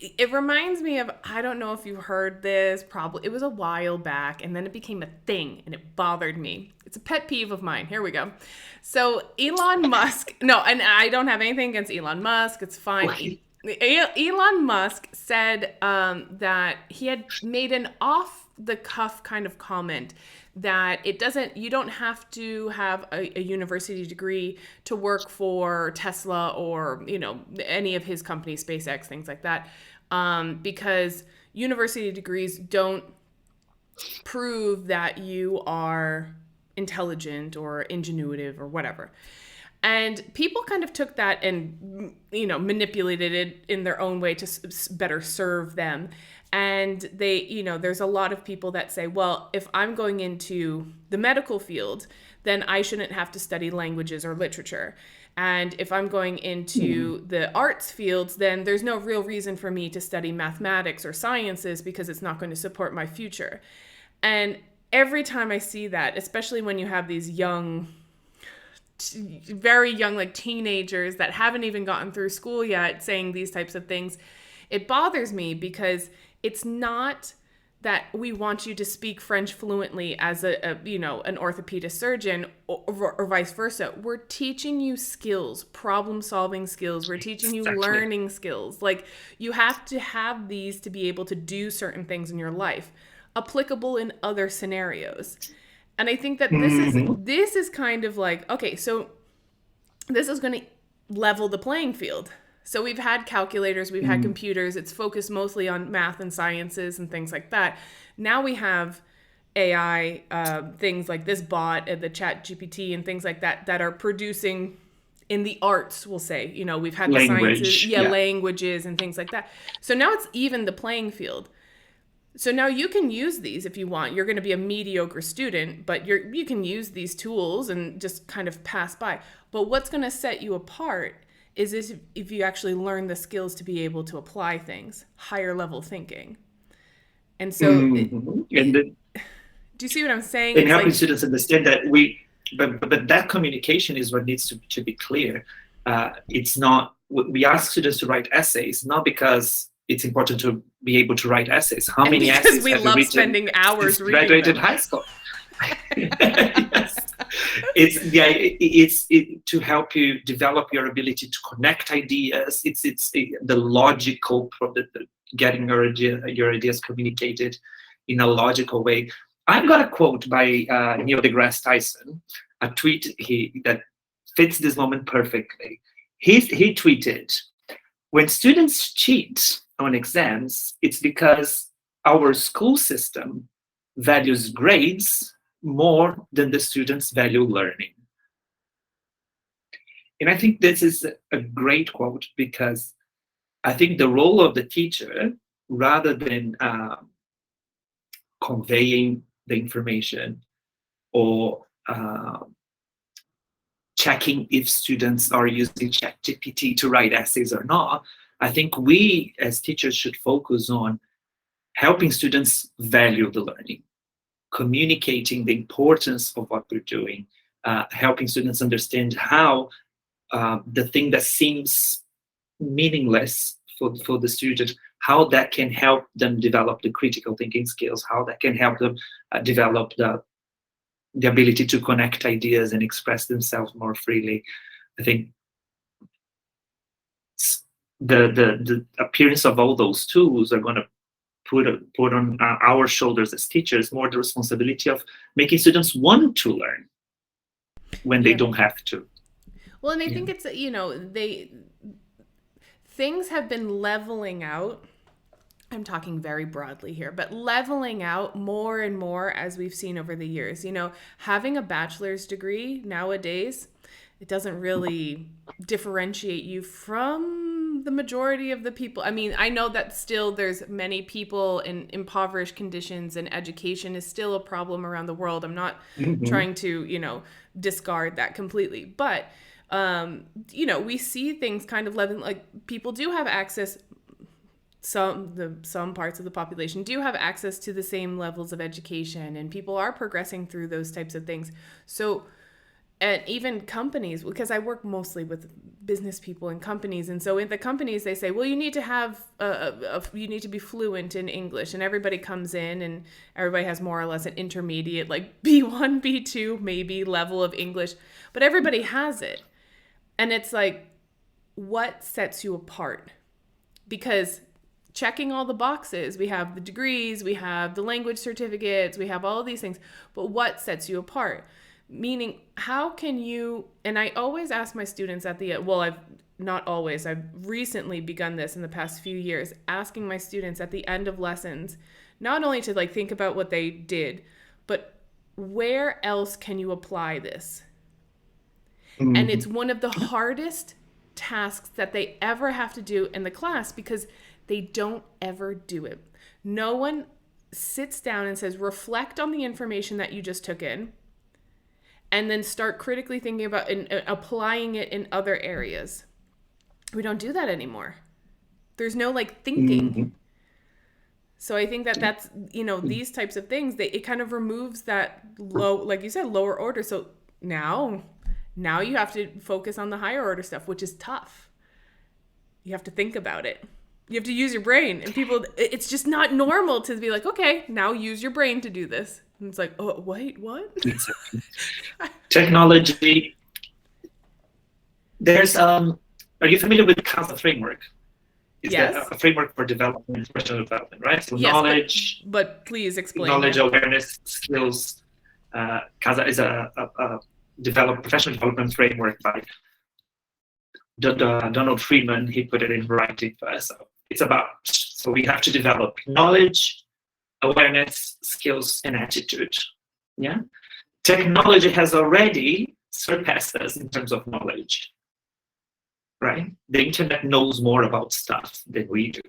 It reminds me of, I don't know if you heard this, probably it was a while back, and then it became a thing and it bothered me. It's a pet peeve of mine. Here we go. So Elon Musk, no, and I don't have anything against Elon Musk. It's fine. Elon Musk said that he had made an off-the-cuff kind of comment that you don't have to have a university degree to work for Tesla or, any of his companies, SpaceX, things like that, because university degrees don't prove that you are intelligent or ingenuitive or whatever. And people kind of took that and, manipulated it in their own way to better serve them. And they, there's a lot of people that say, well, if I'm going into the medical field, then I shouldn't have to study languages or literature. And if I'm going into the arts fields, then there's no real reason for me to study mathematics or sciences because it's not going to support my future. And every time I see that, especially when you have these very young, like teenagers that haven't even gotten through school yet saying these types of things, it bothers me because it's not that we want you to speak French fluently as an orthopedic surgeon or vice versa. We're teaching you skills, problem-solving skills. We're teaching you learning skills. Like, you have to have these to be able to do certain things in your life, applicable in other scenarios. And I think that this is kind of like, okay, so this is going to level the playing field. So we've had calculators, we've had computers. It's focused mostly on math and sciences and things like that. Now we have AI, things like this bot, the Chat GPT and things like that are producing in the arts, we'll say. We've had the sciences, languages and things like that. So now it's even the playing field. So now you can use these if you want. You're going to be a mediocre student, but you can use these tools and just kind of pass by. But what's going to set you apart is if you actually learn the skills to be able to apply things, higher level thinking. And so, do you see what I'm saying? And helping students understand that but that communication is what needs to be clear. It's not, we ask students to write essays, not because it's important to be able to write essays. How many essays we have love you written spending hours reading graduated them. high school? Yes. It's to help you develop your ability to connect ideas. It's the logical, getting your ideas communicated in a logical way. I've got a quote by Neil deGrasse Tyson, a tweet that fits this moment perfectly. He tweeted, "When students cheat on exams, it's because our school system values grades more than the students value learning." And I think this is a great quote, because I think the role of the teacher, rather than conveying the information or checking if students are using Chat GPT to write essays or not, I think we as teachers should focus on helping students value the learning, communicating the importance of what we're doing, helping students understand how the thing that seems meaningless for the student, how that can help them develop the critical thinking skills, how that can help them develop the ability to connect ideas and express themselves more freely. I think the appearance of all those tools are going to put on our shoulders as teachers more the responsibility of making students want to learn when they don't have to. Well, and I think it's, things have been leveling out. I'm talking very broadly here, but leveling out more and more as we've seen over the years. Having a bachelor's degree nowadays, it doesn't really differentiate you from the majority of the people. I mean, I know that still there's many people in impoverished conditions, and education is still a problem around the world. I'm not trying to, discard that completely. But, we see things kind of leveling, like people do have access. Some parts of the population do have access to the same levels of education, and people are progressing through those types of things. So, and even companies, because I work mostly with business people and companies, and so in the companies they say, well, you need to have you need to be fluent in English, and everybody comes in and everybody has more or less an intermediate, like B1, B2 maybe level of English, but everybody has it. And it's like, what sets you apart? Because checking all the boxes, we have the degrees, we have the language certificates, we have all of these things, but what sets you apart? Meaning, how can you, and I always ask my students at the end, well, I've recently begun this in the past few years, asking my students at the end of lessons, not only to think about what they did, but where else can you apply this? Mm-hmm. And it's one of the hardest tasks that they ever have to do in the class, because they don't ever do it. No one sits down and says, reflect on the information that you just took in, and then start critically thinking about and applying it in other areas. We don't do that anymore. There's no thinking. Mm-hmm. So I think that's, these types of things, it kind of removes that like you said, lower order. So now you have to focus on the higher order stuff, which is tough. You have to think about it. You have to use your brain, and people, it's just not normal to be like, okay, now use your brain to do this. And it's like, oh, wait, what? Technology. There's, are you familiar with the CELTA framework? Is that a framework for development, professional development, right? So yes, knowledge. But please explain. Knowledge, awareness, skills. CELTA is a professional development framework by Donald Friedman. He put it in writing first. So it's about, so we have to develop knowledge, awareness, skills, and attitude. Yeah, technology has already surpassed us in terms of knowledge, right? The internet knows more about stuff than we do.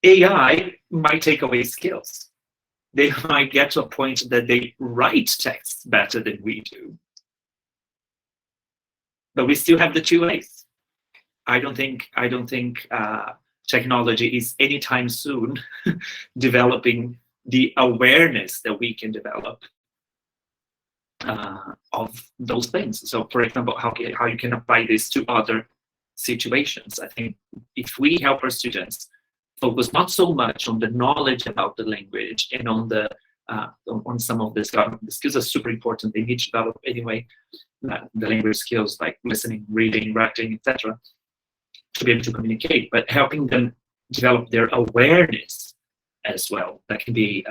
AI might take away skills. They might get to a point that they write texts better than we do. But we still have the two ways. I don't think technology is anytime soon developing the awareness that we can develop of those things. So, for example, how you can apply this to other situations. I think if we help our students focus not so much on the knowledge about the language and on the on some of the skills are super important. They need to develop anyway. The language skills like listening, reading, writing, etc., to be able to communicate, but helping them develop their awareness as well. That can be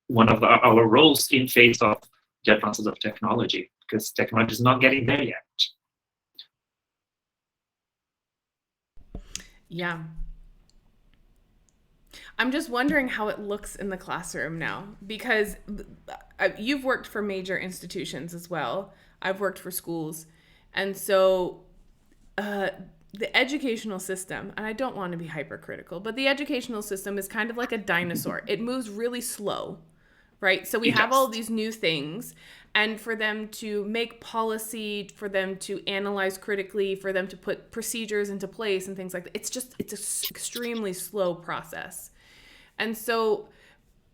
one of our roles in face of the advances of technology, because technology is not getting there yet. Yeah. I'm just wondering how it looks in the classroom now, because you've worked for major institutions as well. I've worked for schools. And so the educational system, and I don't want to be hypercritical, but the educational system is kind of like a dinosaur. It moves really slow, right? So we have all these new things, and for them to make policy, for them to analyze critically, for them to put procedures into place and things like that, it's an extremely slow process. And so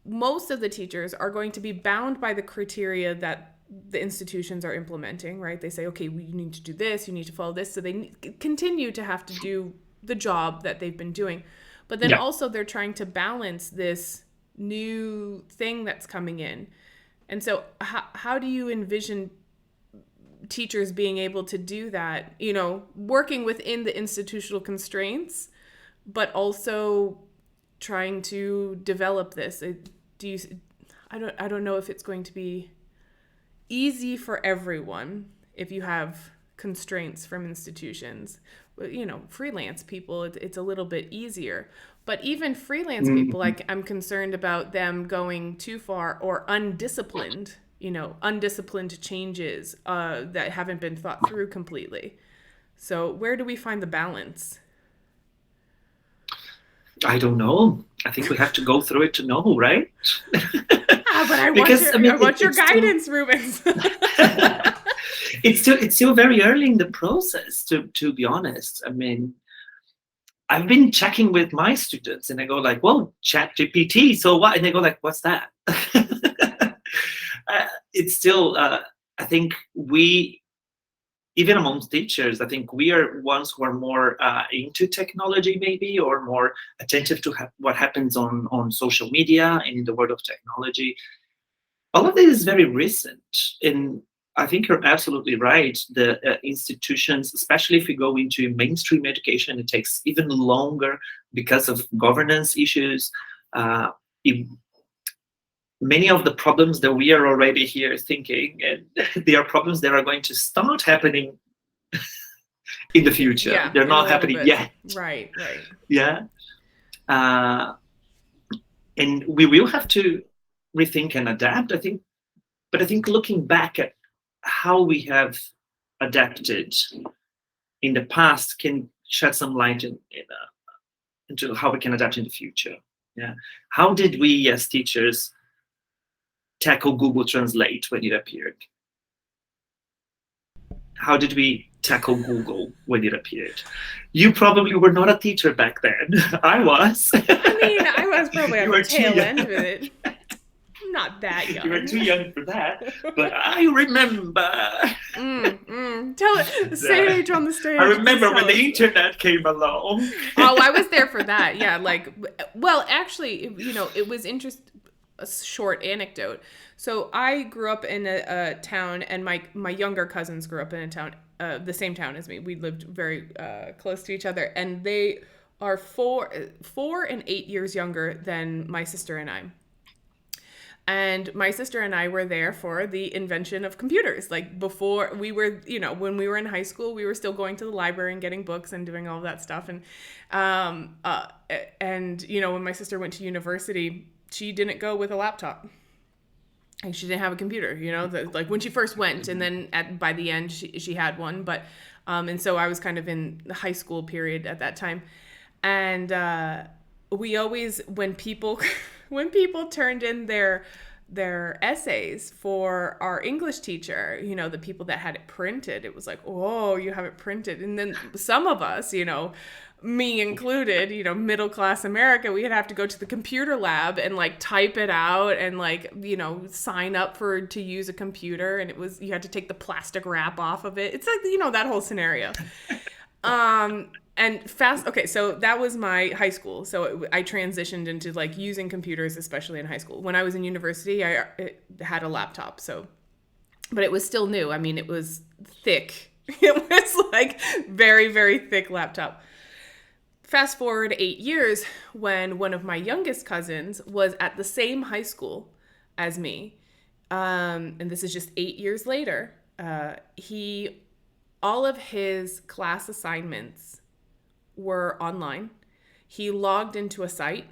most of the teachers are going to be bound by the criteria that the institutions are implementing, right? They say, okay, we need to do this, you need to follow this. So they continue to have to do the job that they've been doing. But then also they're trying to balance this new thing that's coming in. And so how do you envision teachers being able to do that, you know, working within the institutional constraints, but also trying to develop this? I don't know if it's going to be easy for everyone if you have constraints from institutions. You know, freelance people, it's a little bit easier. But even freelance people, like, I'm concerned about them going too far or undisciplined, you know, undisciplined changes that haven't been thought through completely. So where do we find the balance? I don't know. I think we have to go through it to know, right? But I want your guidance, still, Rubens. It's still very early in the process, to be honest. I mean, I've been checking with my students, and I go like, "Well, Chat GPT, so what?" And they go like, "What's that?" It's still, I think even amongst teachers, I think we are ones who are more into technology, maybe, or more attentive to what happens on social media and in the world of technology. All of this is very recent, and I think you're absolutely right. The institutions, especially if you go into mainstream education, it takes even longer because of governance issues. Many of the problems that we are already here thinking, and they are problems that are going to start happening in the future. Yeah, they're not happening yet. Right. Yeah. And we will have to rethink and adapt, I think. But I think looking back at how we have adapted in the past can shed some light into how we can adapt in the future. Yeah. How did we as teachers tackle Google Translate when it appeared? How did we tackle Google when it appeared? You probably were not a teacher back then. I was. I mean, I was probably on the tail end of it. I'm not that young. You were too young for that, but I remember. Say age on the stage. I remember when the internet came along. Oh, I was there for that. Yeah, like, well, actually, you know, it was interesting. A short anecdote. So I grew up in a town, and my younger cousins grew up in a town, the same town as me. We lived very close to each other, and they are 4 and 8 years younger than my sister and I. And my sister and I were there for the invention of computers. Like, before we were, you know, when we were in high school, we were still going to the library and getting books and doing all of that stuff. And you know, when my sister went to university, she didn't go with a laptop. And she didn't have a computer, you know, like when she first went, and then by the end she had one. But and so I was kind of in the high school period at that time. And we always, when people turned in their essays for our English teacher, you know, the people that had it printed, it was like, oh, you have it printed. And then some of us, you know, me included, you know, middle class America, we'd have to go to the computer lab and like type it out and like, you know, sign up to use a computer. And you had to take the plastic wrap off of it. It's like, you know, that whole scenario. Okay, so that was my high school. So I transitioned into like using computers, especially in high school. When I was in university, I had a laptop. So, but it was still new. I mean, it was thick. It was like very, very thick laptop. Fast forward 8 years, when one of my youngest cousins was at the same high school as me, and this is just 8 years later, all of his class assignments were online. He logged into a site,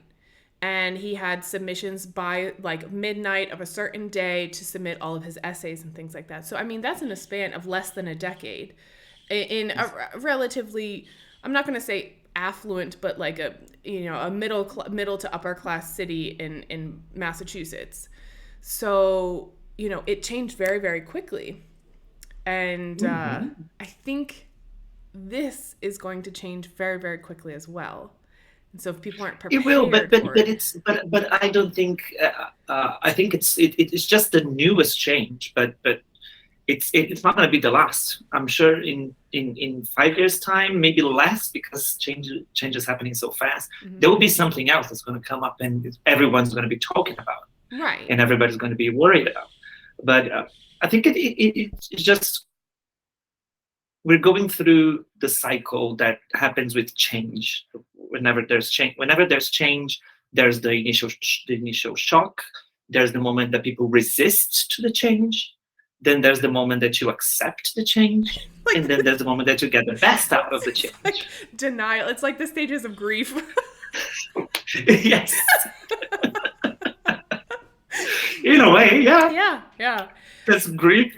and he had submissions by like midnight of a certain day to submit all of his essays and things like that. So I mean, that's in a span of less than a decade in a relatively, I'm not going to say affluent, but like a, you know, a middle to upper class city in Massachusetts. So, you know, it changed very, very quickly. And I think this is going to change very, very quickly as well. And so if people aren't prepared, It will, but I don't think. I think it's just the newest change, but it's not going to be the last. I'm sure in 5 years' time, maybe less, because change is happening so fast. Mm-hmm. There will be something else that's going to come up, and everyone's going to be talking about, right? And everybody's going to be worried about. But I think it's just, we're going through the cycle that happens with change. Whenever there's change, there's the initial shock. There's the moment that people resist to the change. Then there's the moment that you accept the change, and then there's the moment that you get the best out of the change. Like denial. It's like the stages of grief. Yes. In a way, yeah. Yeah. Because grief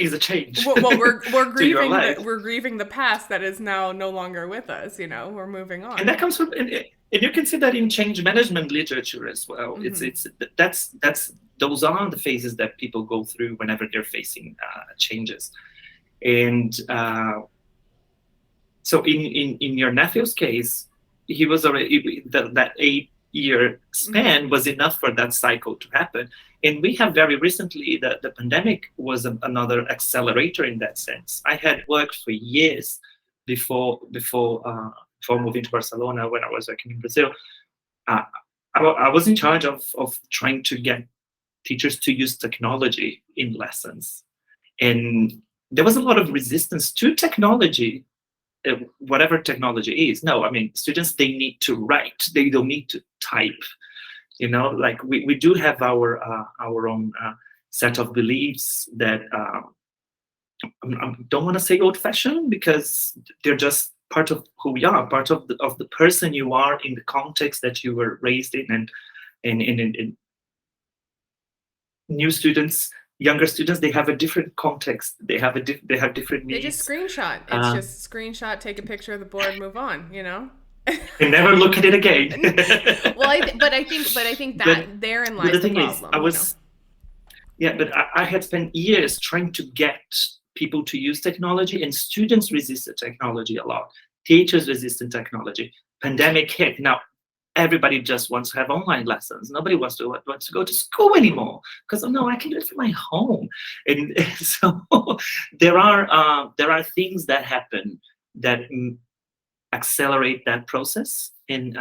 is a change. Well, we're grieving. We're grieving the past that is now no longer with us. You know, we're moving on. And that comes from, and you can see that in change management literature as well. Mm-hmm. That's those are the phases that people go through whenever they're facing changes. And so in your nephew's case, he was already, that 8-year span was enough for that cycle to happen. And we have very recently, the pandemic was another accelerator in that sense. I had worked for years before moving to Barcelona, when I was working in Brazil. I was in charge of trying to get teachers to use technology in lessons. And there was a lot of resistance to technology, whatever technology is. No, I mean, students, they need to write. They don't need to type. You know, like we do have our own set of beliefs that I don't want to say old-fashioned, because they're just part of who we are, part of the person you are in the context that you were raised in, and new students, younger students, they have a different context. They have different needs. They just screenshot. It's just screenshot, take a picture of the board, move on. You know. And never look at it again. Well, I think that therein lies the problem. But I had spent years trying to get people to use technology, and students resisted technology a lot. Teachers resisted technology. Pandemic hit. Now everybody just wants to have online lessons. Nobody wants to go to school anymore, because no, I can do it from my home. And so there are things that happen that accelerate that process and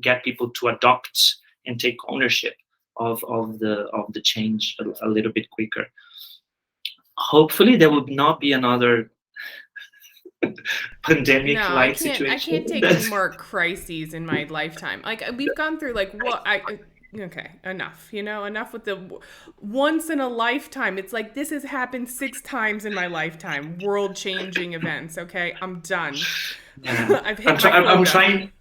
get people to adopt and take ownership of the change a little bit quicker. Hopefully there will not be another pandemic-like situation. I can't take any more crises in my lifetime. Like, we've gone through like what okay, enough. You know, enough with the once in a lifetime. It's like, this has happened 6 times in my lifetime. World-changing events. Okay, I'm done. Yeah. I've hit my quota.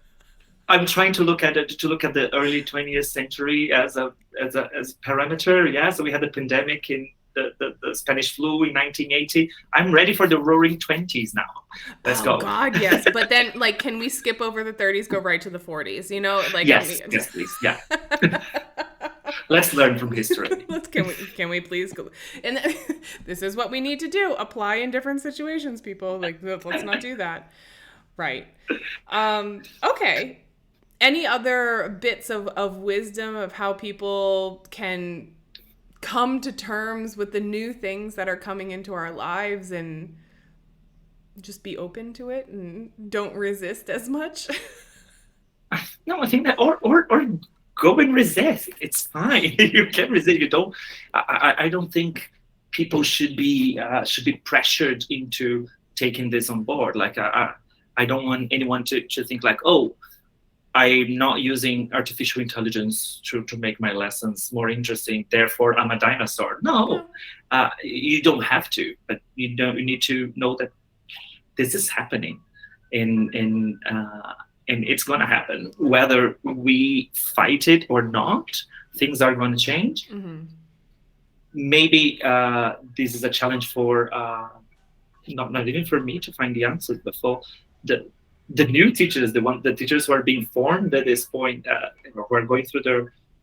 I'm trying to look at the early 20th century as a parameter. Yeah, so we had the pandemic in the Spanish flu in 1980. I'm ready for the Roaring 20s now. Let's go. Oh God, yes. But then, like, can we skip over the 30s, go right to the 40s? You know, like, yes, please. Yeah. Let's learn from history. Can we please go? And this is what we need to do. Apply in different situations, people. Like, let's not do that. Right. Okay. Any other bits of wisdom of how people can come to terms with the new things that are coming into our lives and just be open to it and don't resist as much? No, I think that or go and resist. It's fine. You can resist. You don't. I don't think people should be pressured into taking this on board. Like I don't want anyone to think like, oh, I'm not using artificial intelligence to make my lessons more interesting, therefore I'm a dinosaur. No, you don't have to, but you need to know that this is happening, and and it's going to happen. Whether we fight it or not, things are going to change. Mm-hmm. Maybe this is a challenge for not even for me to find the answers, but for the new teachers, the teachers who are being formed at this point, who are going through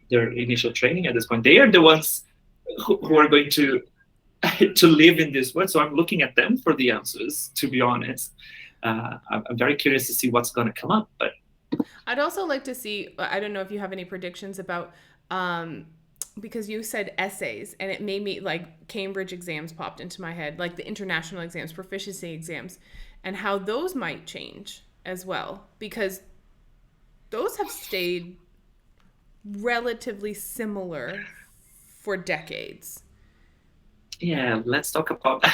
their initial training at this point. They are the ones who are going to live in this world. So I'm looking at them for the answers, to be honest. I'm very curious to see what's going to come up. But I'd also like to see, I don't know if you have any predictions about, because you said essays, and it made me, like, Cambridge exams popped into my head, like the international exams, proficiency exams, and how those might change as well, because those have stayed relatively similar for decades. Yeah, let's talk about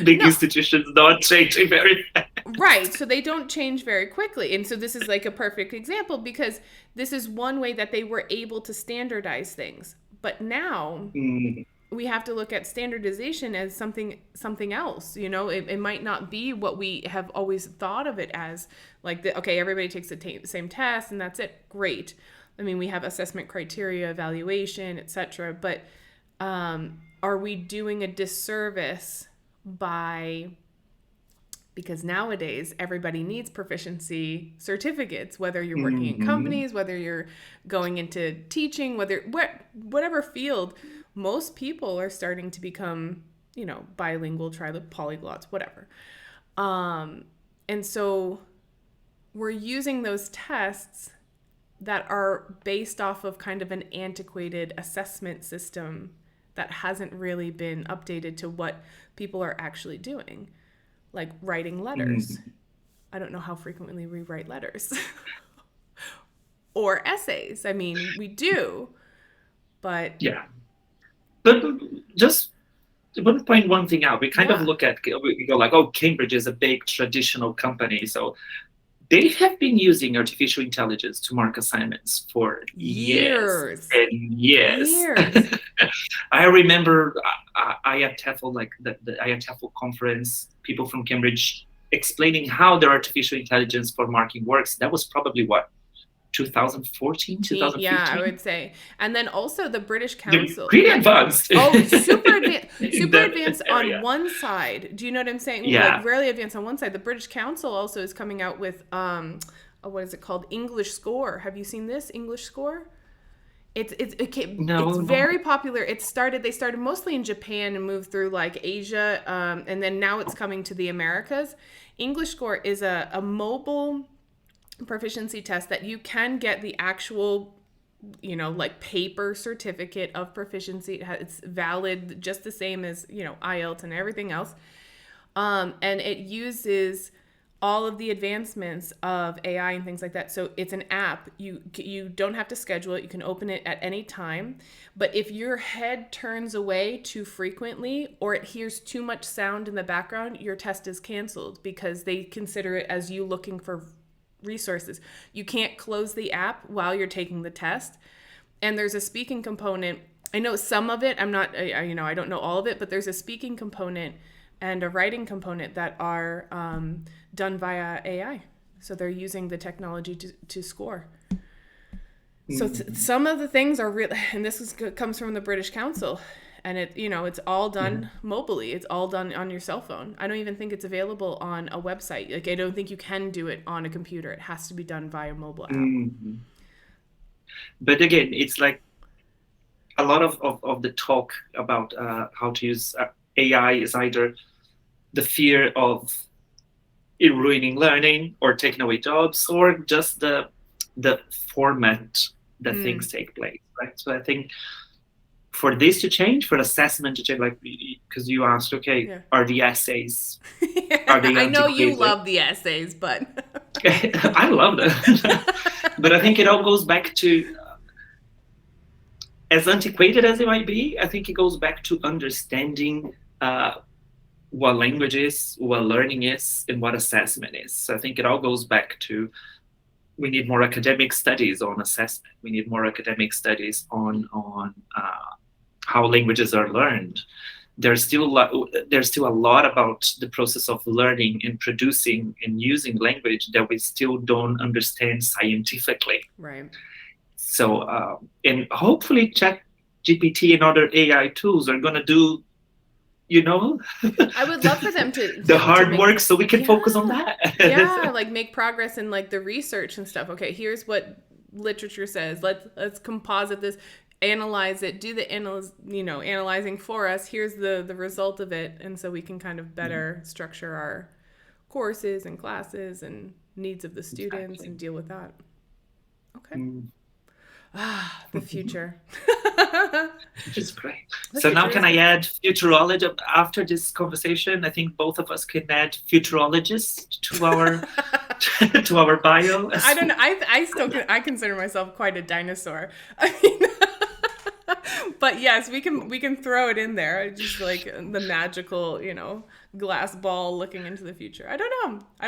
big institutions not changing very fast. Right, so they don't change very quickly. And so this is like a perfect example, because this is one way that they were able to standardize things. But now we have to look at standardization as something else. You know, it might not be what we have always thought of it as, like, okay, everybody takes the same test and that's it. Great. I mean, we have assessment criteria, evaluation, etc. But are we doing a disservice because nowadays everybody needs proficiency certificates, whether you're working in companies, whether you're going into teaching, whatever field, most people are starting to become, you know, bilingual, polyglots, whatever. And so we're using those tests that are based off of kind of an antiquated assessment system that hasn't really been updated to what people are actually doing, like writing letters. I don't know how frequently we write letters or essays. I mean, we do, but yeah. But just I want to point one thing out. We kind of look at, we go like, oh, Cambridge is a big traditional company, so they have been using artificial intelligence to mark assignments for years and years. I remember IATEFL, like the IATEFL conference, people from Cambridge explaining how their artificial intelligence for marking works. That was probably what, 2014, 2015? Yeah, I would say. And then also the British Council. Pretty advanced. Oh, super advanced on one side. Do you know what I'm saying? Yeah. Like, really advanced on one side. The British Council also is coming out with, what is it called? English Score. Have you seen this? English Score? It's very popular. They started mostly in Japan and moved through like Asia. And then now it's coming to the Americas. English Score is a mobile proficiency test that you can get the actual, you know, like paper certificate of proficiency. It's valid just the same as, you know, IELTS and everything else. And it uses all of the advancements of AI and things like that. So it's an app. You don't have to schedule it. You can open it at any time. But if your head turns away too frequently or it hears too much sound in the background, your test is canceled because they consider it as you looking for resources. You can't close the app while you're taking the test. And there's a speaking component. I know some of it. I don't know all of it, but there's a speaking component and a writing component that are done via AI. So they're using the technology to score. So some of the things are real, and this comes from the British Council, and it's all done mobily. It's all done on your cell phone. I don't even think it's available on a website. Like, I don't think you can do it on a computer. It has to be done via mobile app. But again, it's like a lot of the talk about how to use AI is either the fear of it ruining learning or taking away jobs, or just the format that things take place, right? So I think for this to change, for assessment to change, like, because you asked, are the essays, are they I know you love the essays, but I love them. But I think it all goes back to, as antiquated as it might be, I think it goes back to understanding what language is, what learning is, and what assessment is. So I think it all goes back to, we need more academic studies on assessment. We need more academic studies on how languages are learned. there's still a lot about the process of learning and producing and using language that we still don't understand scientifically. Right. So, and hopefully Chat GPT and other AI tools are going to do, I would love for them to the hard make, work so we can focus on that. Yeah, like make progress in like the research and stuff. Okay, here's what literature says. Let's composite this, analyze it, do the analyzing for us. Here's the result of it, and so we can kind of better structure our courses and classes and needs of the students and deal with that. Okay. The future. Which is great. So now can I add futurologist after this conversation? I think both of us can add futurologist to our to our bio. I don't know. I consider myself quite a dinosaur. I mean, but yes, we can throw it in there. Just like the magical, glass ball looking into the future. I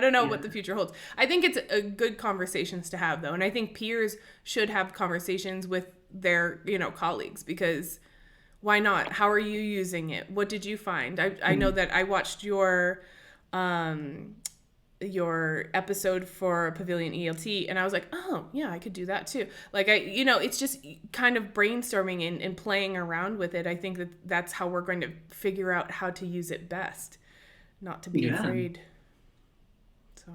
don't know what the future holds. I think it's a good conversations to have though. And I think peers should have conversations with their, colleagues, because why not? How are you using it? What did you find? I know that I watched your episode for Pavilion ELT, and I was like, oh yeah, I could do that too. Like it's just kind of brainstorming and playing around with it. I think that's how we're going to figure out how to use it best, not to be afraid. So,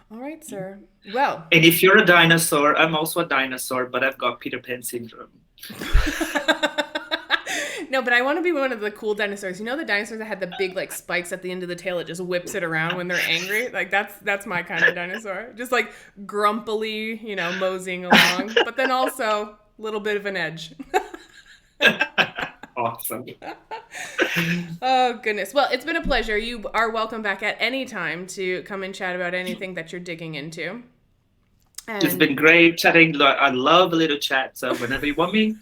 all right, sir. Well, and if you're a dinosaur, I'm also a dinosaur, but I've got Peter Pan syndrome. No, but I want to be one of the cool dinosaurs. The dinosaurs that had the big like spikes at the end of the tail. It just whips it around when they're angry. Like that's my kind of dinosaur. Just like grumpily, moseying along, but then also a little bit of an edge. Awesome. Oh goodness. Well, it's been a pleasure. You are welcome back at any time to come and chat about anything that you're digging into. And it's been great chatting. I love a little chat. So whenever you want me,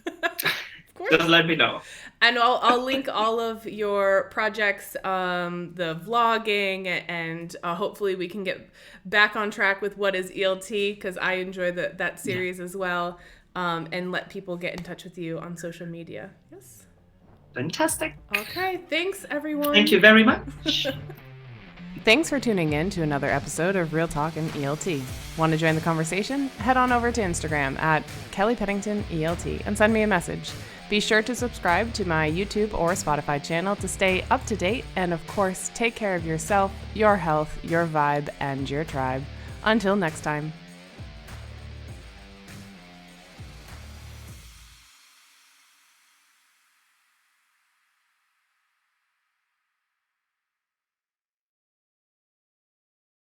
just let me know. And I'll link all of your projects, the vlogging, and hopefully we can get back on track with what is ELT, because I enjoy that series as well, and let people get in touch with you on social media. Yes. Fantastic. Okay. Thanks, everyone. Thank you very much. Thanks for tuning in to another episode of Real Talk and ELT. Want to join the conversation? Head on over to Instagram at Kelly Pennington ELT and send me a message. Be sure to subscribe to my YouTube or Spotify channel to stay up to date. And of course, take care of yourself, your health, your vibe, and your tribe. Until next time.